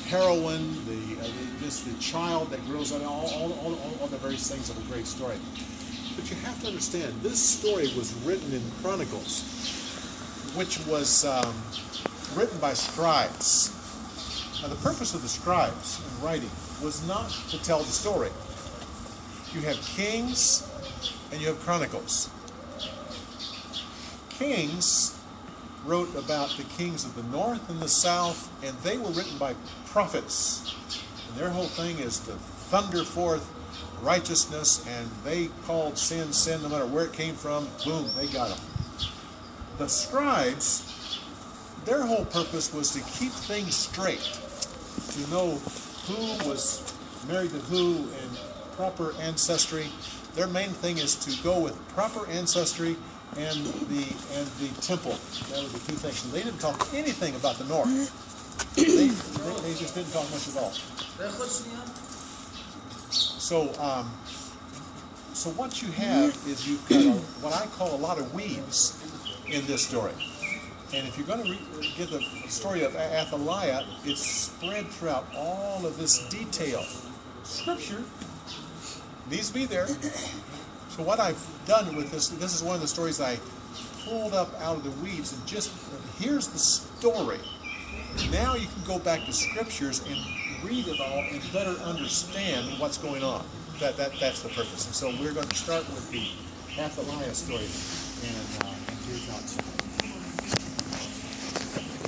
heroine, the child that grows up, all the various things of a great story. But you have to understand, this story was written in Chronicles, which was written by scribes. Now, the purpose of the scribes in writing was not to tell the story. You have Kings and you have Chronicles. Kings wrote about the kings of the north and the south, and they were written by prophets. And their whole thing is to thunder forth righteousness, and they called sin, sin, no matter where it came from. Boom, they got them. The scribes, their whole purpose was to keep things straight, to know who was married to who and proper ancestry. Their main thing is to go with proper ancestry and the temple. That were the two things. So they didn't talk anything about the north. They just didn't talk much at all. So what you have is you've got what I call a lot of weaves in this story. And if you're going to get the story of Athalia, it's spread throughout all of this detail. Scripture needs to be there. So what I've done with this is one of the stories I pulled up out of the weeds, and just here's the story. Now you can go back to scriptures and read it all and better understand what's going on. That's the purpose. And so we're going to start with the Athalia story, and here's how it's.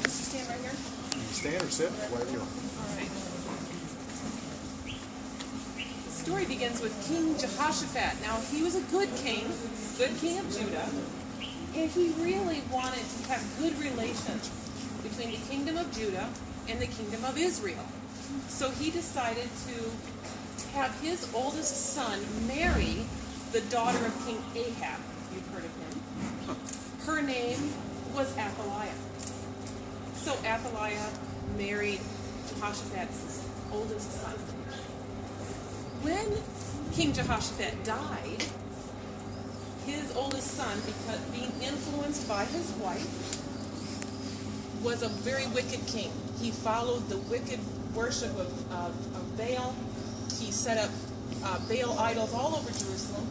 Stand right here. You can stand or sit, whatever you want. All right. The story begins with King Jehoshaphat. Now, he was a good king of Judah, and he really wanted to have good relations between the kingdom of Judah and the kingdom of Israel. So he decided to have his oldest son marry the daughter of King Ahab. You've heard of him. Her name was Athalia. So Athalia married Jehoshaphat's oldest son. When King Jehoshaphat died, his oldest son, because being influenced by his wife, was a very wicked king. He followed the wicked worship of Baal. He set up Baal idols all over Jerusalem.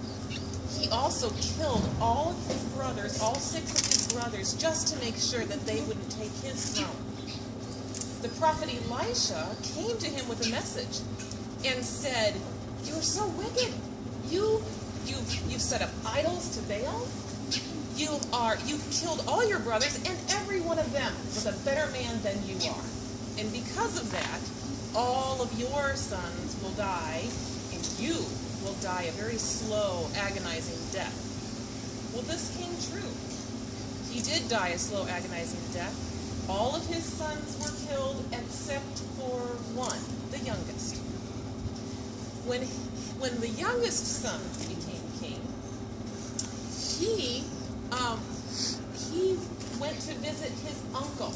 He also killed all of his brothers, all 6 of his brothers, just to make sure that they wouldn't take his throne. The prophet Elisha came to him with a message and said, "You're so wicked. You've set up idols to Baal. You've killed all your brothers, and every one of them was a better man than you are. And because of that, all of your sons will die, and you will die a very slow, agonizing death." Well, this came true. He did die a slow, agonizing death. All of his sons were killed except for one, the youngest. When the youngest son became king, he went to visit his uncle,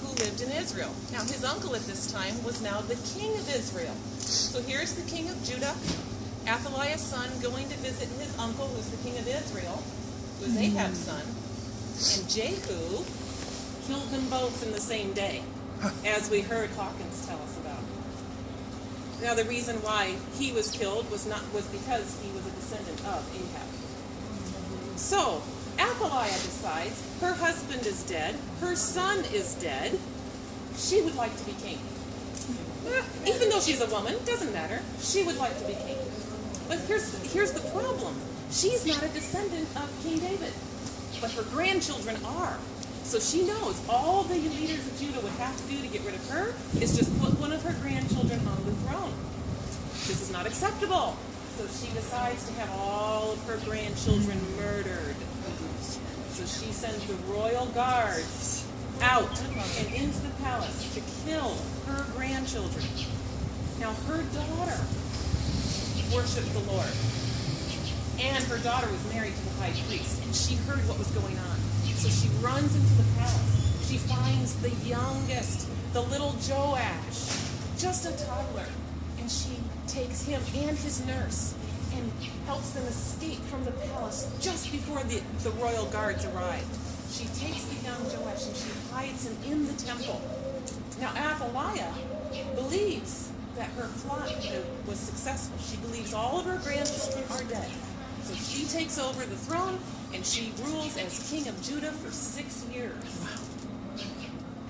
who lived in Israel. Now, his uncle at this time was now the king of Israel. So here's the king of Judah, Athaliah's son, going to visit his uncle, who's the king of Israel, who is Ahab's son. And Jehu killed them both in the same day, as we heard Hawkins tell us about. Now, the reason why he was killed was because he was a descendant of Ahab. So Athaliah decides her husband is dead, her son is dead, she would like to be king. Even though she's a woman, doesn't matter. She would like to be king. But here's the problem. She's not a descendant of King David, but her grandchildren are. So she knows all the leaders of Judah would have to do to get rid of her is just put one of her grandchildren on the throne. This is not acceptable. So she decides to have all of her grandchildren murdered. So she sends the royal guards out and into the palace to kill her grandchildren. Now, her daughter worshiped the Lord. And her daughter was married to the high priest, and she heard what was going on. So she runs into the palace. She finds the youngest, the little Joash, just a toddler. And she takes him and his nurse and helps them escape from the palace just before the royal guards arrived. She takes the young Joash and she hides him in the temple. Now Athalia believes that her plot was successful. She believes all of her grandchildren are dead. So she takes over the throne and she rules as king of Judah for 6 years.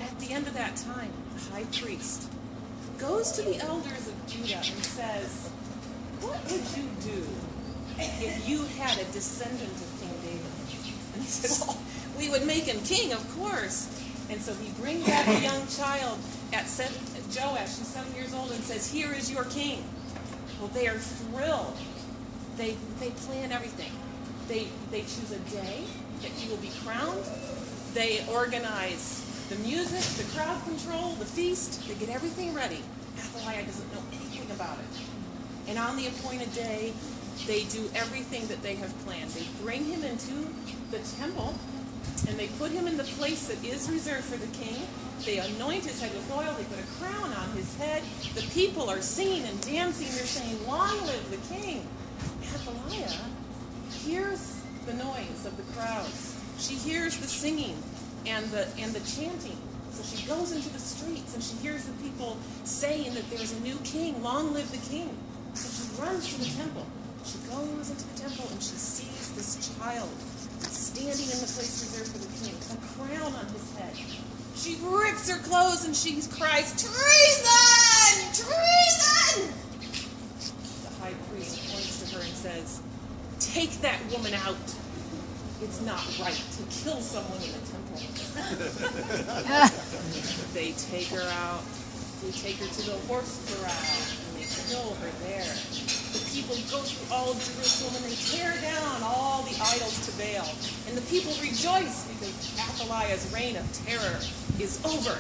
At the end of that time, the high priest goes to the elders of Judah and says, what would you do if you had a descendant of King David? And he says, well, we would make him king, of course. And so he brings back a young child at Joyce, who's 7 years old, and says, here is your king. Well, they are thrilled. They plan everything. They choose a day that he will be crowned. They organize the music, the crowd control, the feast. They get everything ready. Athalia doesn't know anything about it. And on the appointed day, they do everything that they have planned. They bring him into the temple, and they put him in the place that is reserved for the king. They anoint his head with oil. They put a crown on his head. The people are singing and dancing. They're saying, long live the king. Athalia hears the noise of the crowds. She hears the singing and the chanting. So she goes into the streets and she hears the people saying that there's a new king. Long live the king. So she runs to the temple. She goes into the temple and she sees this child standing in the place reserved for the king, a crown on his head. She rips her clothes and she cries, treason! Treason! The high priest points to her and says, take that woman out. It's not right to kill someone in the temple. They take her out. They take her to the horse corral and they kill her there. The people go through all of Jerusalem and they tear down all the idols to Baal. And the people rejoice because Athaliah's reign of terror is over.